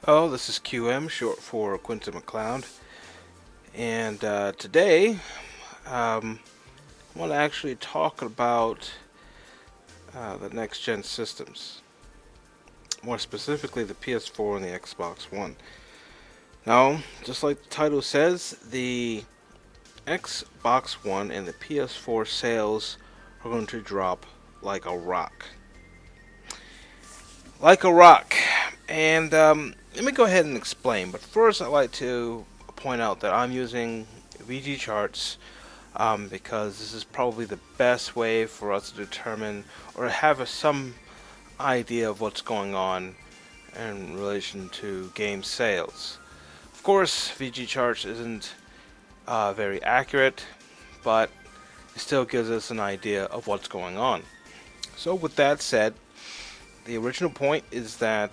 Oh, this is QM, short for Quinton McLeod. And today, I want to actually talk about the next gen systems. More specifically, the PS4 and the Xbox One. Now, just like the title says, the Xbox One and the PS4 sales are going to drop like a rock. Like a rock. And let me go ahead and explain. But first, I'd like to point out that I'm using VG charts because this is probably the best way for us to determine or have some idea of what's going on in relation to game sales. Of course, VG charts isn't very accurate, but it still gives us an idea of what's going on. So, with that said, the original point is that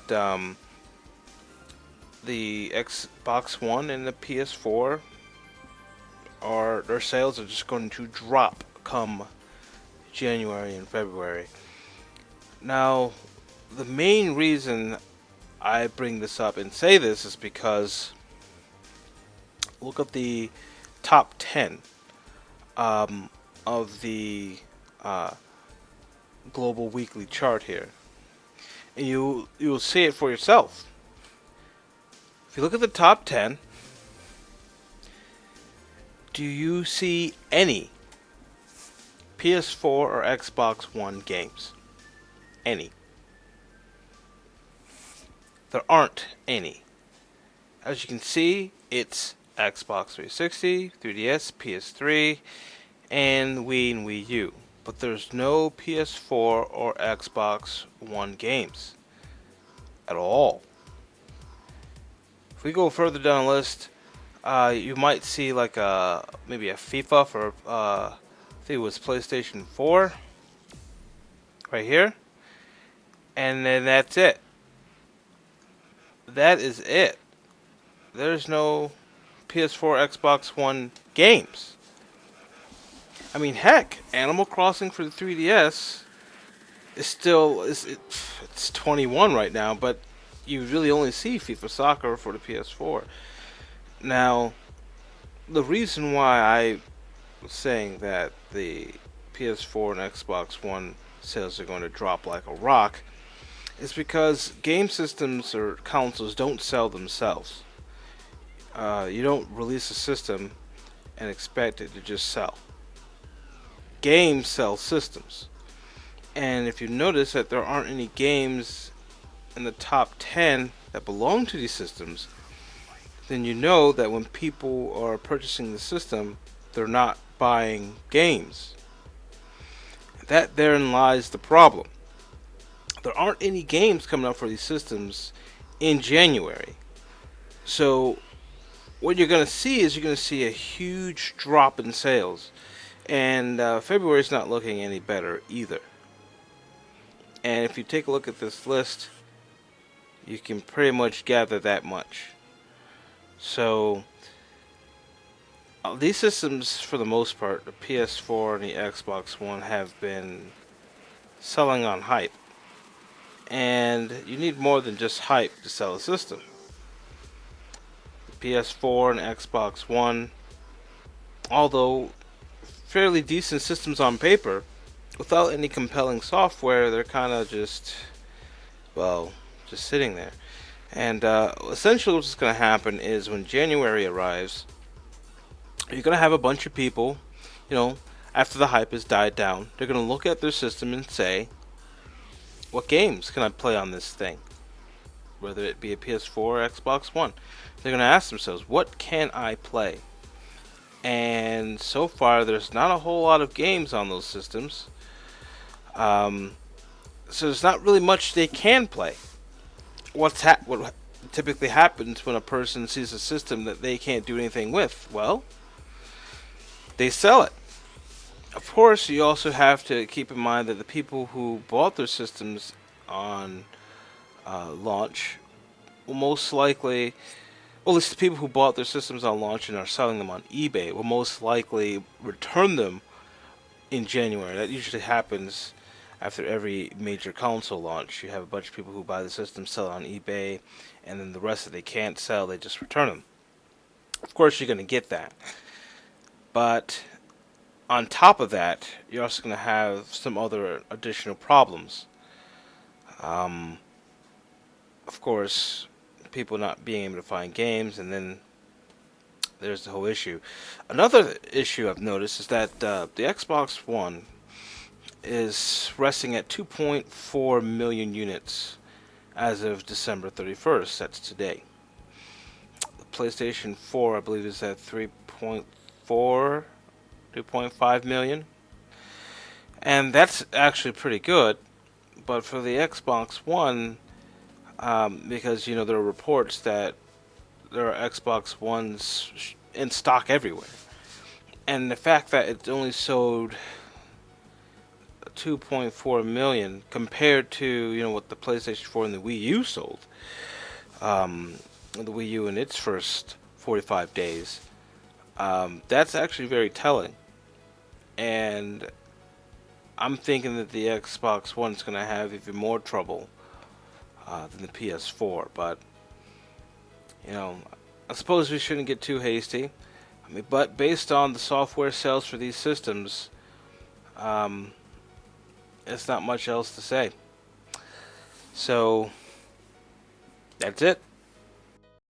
the Xbox One and the PS4 their sales are just going to drop come January and February. Now, the main reason I bring this up and say this is because look at the top 10 of the uh, global weekly chart here, and you'll see it for yourself. If you look at the top 10, do you see any PS4 or Xbox One games? Any? There aren't any. As you can see, it's Xbox 360, 3DS, PS3, and Wii and Wii U. But there's no PS4 or Xbox One games at all. If we go further down the list, you might see like maybe a FIFA for I think it was PlayStation 4 right here, and then that's it. That is it. There's no PS4, Xbox One games. I mean, heck, Animal Crossing for the 3DS is still it's 21 right now, but you really only see FIFA Soccer for the PS4. Now, the reason why I was saying that the PS4 and Xbox One sales are going to drop like a rock is because game systems or consoles don't sell themselves. You don't release a system and expect it to just sell. Games sell systems. And if you notice that there aren't any games in the top 10 that belong to these systems, then you know that when people are purchasing the system, they're not buying games. That therein lies the problem. There aren't any games coming out for these systems in January. So what you're going to see is you're going to see a huge drop in sales. And February is not looking any better either. And if you take a look at this list, you can pretty much gather that much. So these systems, for the most part, the PS4 and the Xbox One, have been selling on hype. And you need more than just hype to sell a system. The PS4 and Xbox One, although fairly decent systems on paper, without any compelling software, they're kind of just, well, just sitting there. And essentially what's going to happen is when January arrives, you're going to have a bunch of people, after the hype has died down, they're going to look at their system and say, what games can I play on this thing? Whether it be a PS4 or Xbox One. They're going to ask themselves, what can I play? And so far, there's not a whole lot of games on those systems. So there's not really much they can play. What typically happens when a person sees a system that they can't do anything with? Well, they sell it. Of course, you also have to keep in mind that the people who bought their systems on launch will most likely, well, at least the people who bought their systems on launch and are selling them on eBay will most likely return them in January. That usually happens after every major console launch. You have a bunch of people who buy the system, sell it on eBay, and then the rest that they can't sell, they just return them. Of course, you're going to get that. But on top of that, you're also going to have some other additional problems. Um, of course, people not being able to find games, and then there's the whole issue. Another issue I've noticed is that the Xbox One is resting at 2.4 million units as of December 31st. That's today. The PlayStation 4, I believe, is at 3.4, 2.5 million. And that's actually pretty good. But for the Xbox One, because, there are reports that there are Xbox Ones in stock everywhere. And the fact that it's only sold 2.4 million compared to what the PlayStation 4 and the Wii U sold. The Wii U in its first 45 days. That's actually very telling. And I'm thinking that the Xbox One is going to have even more trouble than the PS4. But, I suppose we shouldn't get too hasty. But based on the software sales for these systems, it's not much else to say. So, that's it.